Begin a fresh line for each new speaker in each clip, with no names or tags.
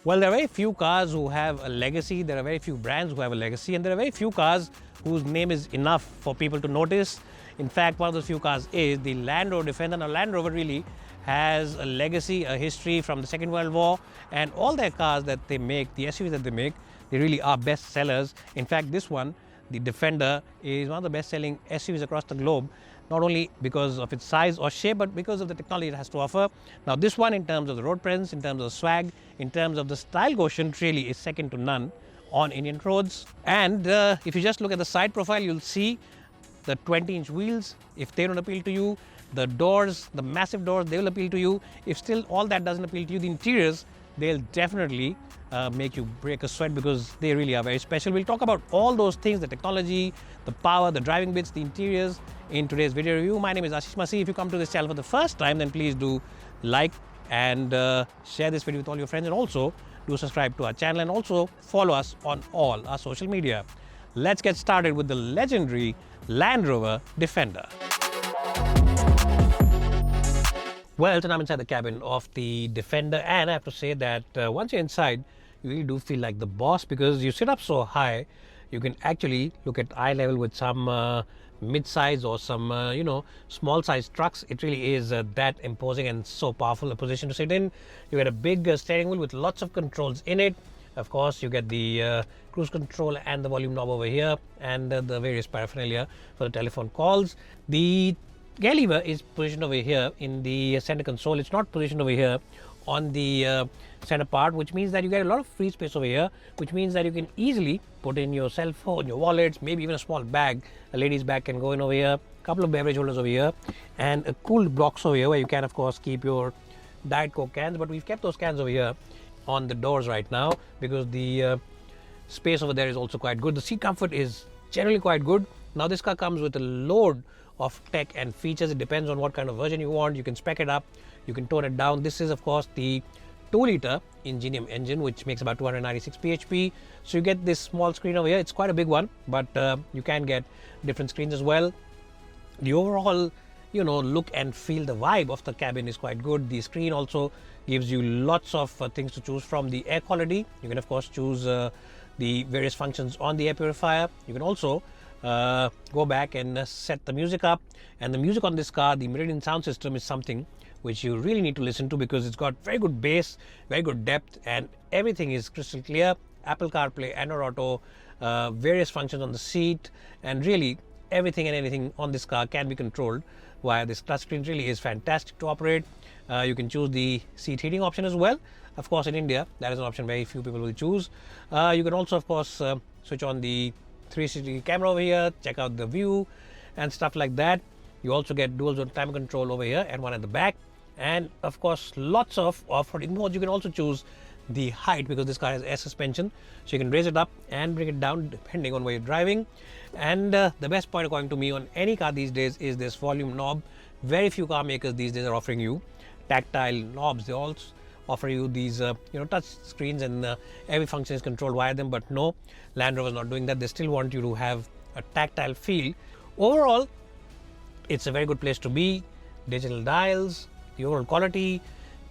Well, there are very few cars who have a legacy, there are very few brands who have a legacy, and there are very few cars whose name is enough for people to notice. In fact, one of those few cars is the Land Rover Defender. Now, Land Rover really has a legacy, a history from the Second World War, and all their cars that they make, the SUVs that they make, they really are best sellers. In fact, this one, the Defender, is one of the best-selling SUVs across the globe, not only because of its size or shape, but because of the technology it has to offer. Now, this one, in terms of the road presence, in terms of swag, in terms of the style quotient, really is second to none on Indian roads. And if you just look at the side profile, you'll see the 20-inch wheels. If they don't appeal to you, the doors, the massive doors, they will appeal to you. If still all that doesn't appeal to you, the interiors, they'll definitely make you break a sweat, because they really are very special. We'll talk about all those things, the technology, the power, the driving bits, the interiors, in today's video review. My name is Ashish Masi. If you come to this channel for the first time, then please do like and share this video with all your friends, and also do subscribe to our channel, and also follow us on all our social media. Let's get started with the legendary Land Rover Defender. Well, so I'm inside the cabin of the Defender, and I have to say that once you're inside, you really do feel like the boss, because you sit up so high, you can actually look at eye level with some mid-size or some small-sized trucks. It really is that imposing and so powerful a position to sit in. You get a big steering wheel with lots of controls in it. Of course, you get the cruise control and the volume knob over here, and the various paraphernalia for the telephone calls. The gear lever is positioned over here in the center console. It's not positioned over here on the center part, which means that you get a lot of free space over here, which means that you can easily put in your cell phone, your wallets, maybe even a small bag. A lady's bag can go in over here, a couple of beverage holders over here, and a cool box over here where you can, of course, keep your Diet Coke cans. But we've kept those cans over here on the doors right now, because the space over there is also quite good. The seat comfort is generally quite good. Now, this car comes with a load of tech and features. It depends on what kind of version you want. You can spec it up, you can tone it down. This is, of course, the 2-liter Ingenium engine, which makes about 296 bhp. So you get this small screen over here. It's quite a big one, but you can get different screens as well. The overall look and feel, the vibe of the cabin is quite good. The screen also gives you lots of things to choose from. The air quality, you can of course choose the various functions on the air purifier. You can also go back and set the music up, and the music on this car, the Meridian sound system, is something which you really need to listen to, because it's got very good bass, very good depth, and everything is crystal clear. Apple CarPlay, Android Auto, various functions on the seat, and really everything and anything on this car can be controlled via this touchscreen. Really is fantastic to operate. You can choose the seat heating option as well. Of course, in India, that is an option very few people will choose. You can also, of course, switch on the 360 camera over here, check out the view and stuff like that. You also get dual zone climate control over here and one at the back, and of course lots of off-roading modes. You can also choose the height, because this car has air suspension, so you can raise it up and bring it down depending on where you're driving. And the best point, according to me, on any car these days is this volume knob. Very few car makers these days are offering you tactile knobs. They all offer you these touch screens, and every function is controlled via them. But no, Land Rover is not doing that. They still want you to have a tactile feel. Overall, it's a very good place to be. Digital dials, the overall quality,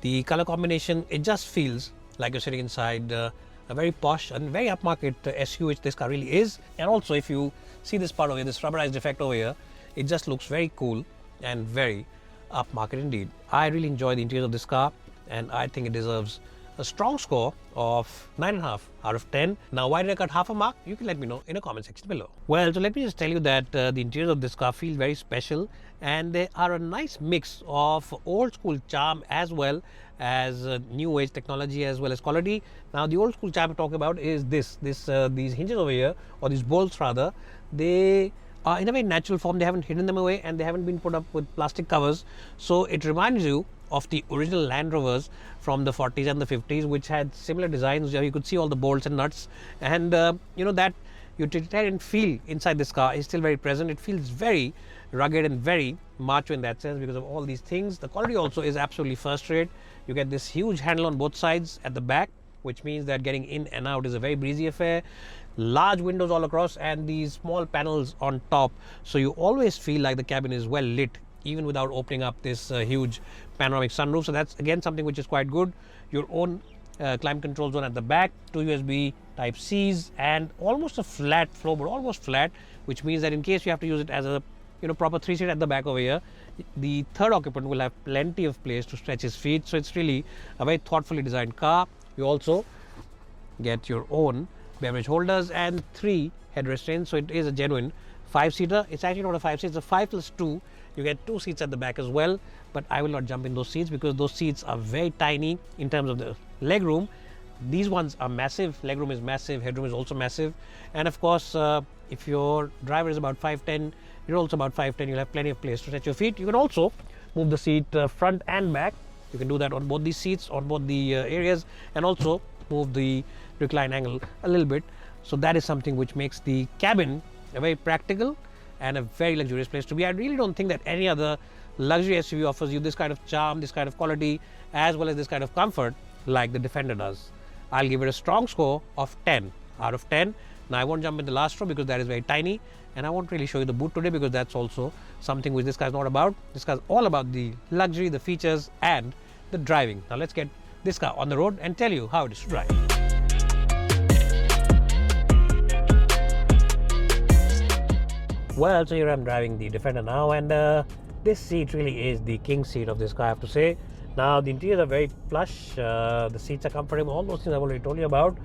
the color combination, it just feels like you're sitting inside a very posh and very upmarket SUV, which this car really is. And also, if you see this part over here, this rubberized effect over here, it just looks very cool and very upmarket indeed. I really enjoy the interior of this car, and I think it deserves a strong score of 9.5 out of 10. Now, why did I cut half a mark? You can let me know in a comment section below. Well, so let me just tell you that the interior of this car feel very special, and they are a nice mix of old school charm as well as new age technology as well as quality. Now, the old school charm I'm talking about is these hinges over here, or these bolts rather. They are in a very natural form. They haven't hidden them away, and they haven't been put up with plastic covers. So it reminds you of the original Land Rovers from the 40s and the 50s, which had similar designs where you could see all the bolts and nuts, and that utilitarian feel inside this car is still very present. It feels very rugged and very macho in that sense because of all these things. The quality also is absolutely first rate. You get this huge handle on both sides at the back, which means that getting in and out is a very breezy affair. Large windows all across, and these small panels on top, so you always feel like the cabin is well lit even without opening up this huge panoramic sunroof. So that's again something which is quite good. Your own climate control zone at the back, 2 USB type C's, and almost a flat floorboard, almost flat, which means that in case you have to use it as a proper 3-seat at the back over here, the third occupant will have plenty of place to stretch his feet. So it's really a very thoughtfully designed car. You also get your own beverage holders and 3 head restraints. So it is a genuine 5-seater. It's actually not a 5-seat, it's a 5 plus 2. You get 2 seats at the back as well, but I will not jump in those seats because those seats are very tiny in terms of the leg room. These ones are massive. Legroom is massive, headroom is also massive, and of course if your driver is about 5'10", you're also about 5'10", you'll have plenty of place to stretch your feet. You can also move the seat front and back. You can do that on both these seats, on both the areas, and also move the recline angle a little bit. So that is something which makes the cabin a very practical and a very luxurious place to be. I really don't think that any other luxury SUV offers you this kind of charm, this kind of quality, as well as this kind of comfort like the Defender does. I'll give it a strong score of 10 out of 10. Now I won't jump in the last row because that is very tiny, and I won't really show you the boot today because that's also something which this car is not about. This car is all about the luxury, the features, and the driving. Now let's get this car on the road and tell you how it is to drive. Well, so here I'm driving the Defender now, and this seat really is the king seat of this car, I have to say. Now the interiors are very plush, the seats are comfortable, all those things I've already told you about.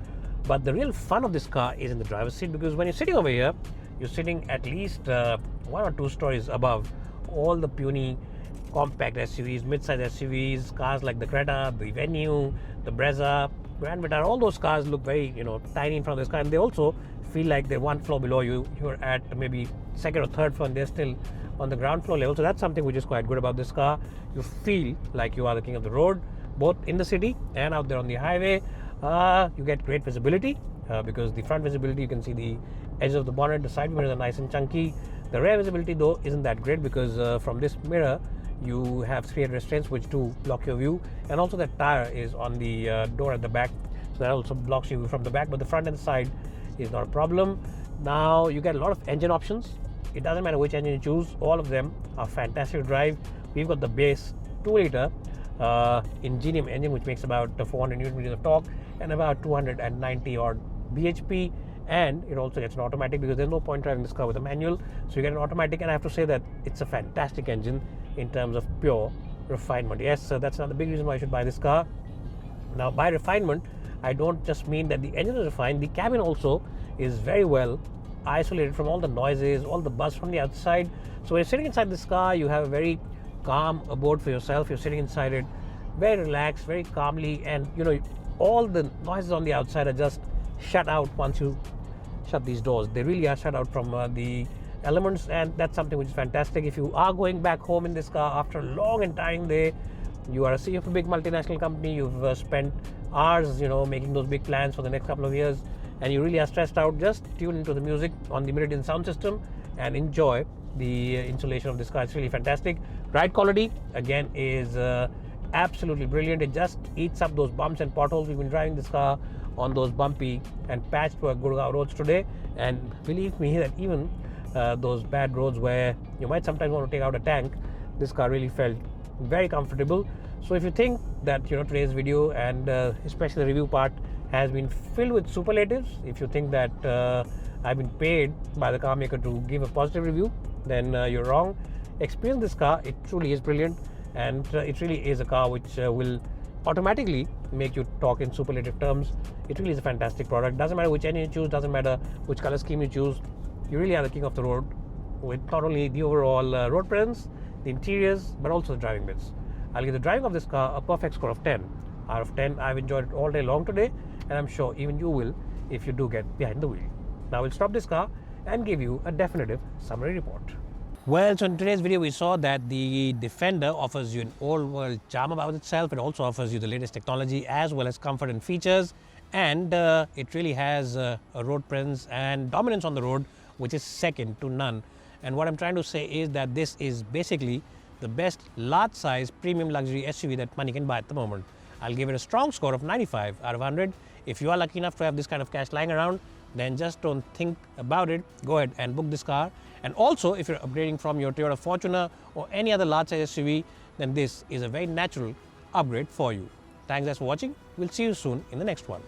But the real fun of this car is in the driver's seat, because when you're sitting over here, you're sitting at least 1 or 2 stories above all the puny compact SUVs, mid-size SUVs, cars like the Creta, the Venue, the Brezza, Grand Vitara. All those cars look very tiny in front of this car, and they also feel like they're 1 floor below you. You're at maybe 2nd or 3rd floor and they're still on the ground floor level. So that's something which is quite good about this car. You feel like you are the king of the road, both in the city and out there on the highway. You get great visibility because the front visibility, you can see the edges of the bonnet, the side mirrors are nice and chunky. The rear visibility though isn't that great because from this mirror you have 3 head restraints which do block your view, and also that tire is on the door at the back, so that also blocks you from the back, but the front and the side is not a problem. Now you get a lot of engine options. It doesn't matter which engine you choose, all of them are fantastic to drive. We've got the base 2-liter Ingenium engine, which makes about 400 Newton meters of torque and about 290 odd bhp, and it also gets an automatic because there's no point driving this car with a manual, so you get an automatic. And I have to say that it's a fantastic engine in terms of pure refinement. Yes, that's another big reason why I should buy this car. Now by refinement, I don't just mean that the engine is refined, the cabin also is very well isolated from all the noises, all the buzz from the outside. So when you're sitting inside this car, you have a very calm abode for yourself. You're sitting inside it very relaxed, very calmly, and all the noises on the outside are just shut out once you shut these doors. They really are shut out from the elements, and that's something which is fantastic. If you are going back home in this car after a long and tiring day, you are a CEO of a big multinational company, you've spent hours making those big plans for the next couple of years, and you really are stressed out, just tune into the music on the Meridian sound system and enjoy the insulation of this car. It's really fantastic. Ride quality again is absolutely brilliant. It just eats up those bumps and potholes. We've been driving this car on those bumpy and patchwork Gurgaon roads today, and believe me that even those bad roads where you might sometimes want to take out a tank, this car really felt very comfortable. So if you think that today's video and especially the review part has been filled with superlatives, if you think that I've been paid by the car maker to give a positive review, then you're wrong. Experience this car. It truly is brilliant, and it really is a car which will automatically make you talk in superlative terms. It really is a fantastic product. Doesn't matter which engine you choose, doesn't matter which color scheme you choose, you really are the king of the road with not only the overall road presence, the interiors, but also the driving bits. I'll give the driving of this car a perfect score of 10 out of 10. I've enjoyed it all day long today, and I'm sure even you will if you do get behind the wheel. Now we'll stop this car and give you a definitive summary report. Well, so in today's video we saw that the Defender offers you an old-world charm about itself. It also offers you the latest technology as well as comfort and features, and it really has a road presence and dominance on the road which is second to none. And what I'm trying to say is that this is basically the best large-size premium luxury SUV that money can buy at the moment. I'll give it a strong score of 95 out of 100. If you are lucky enough to have this kind of cash lying around, then just don't think about it. Go ahead and book this car. And also, if you're upgrading from your Toyota Fortuner or any other large size SUV, then this is a very natural upgrade for you. Thanks guys for watching. We'll see you soon in the next one.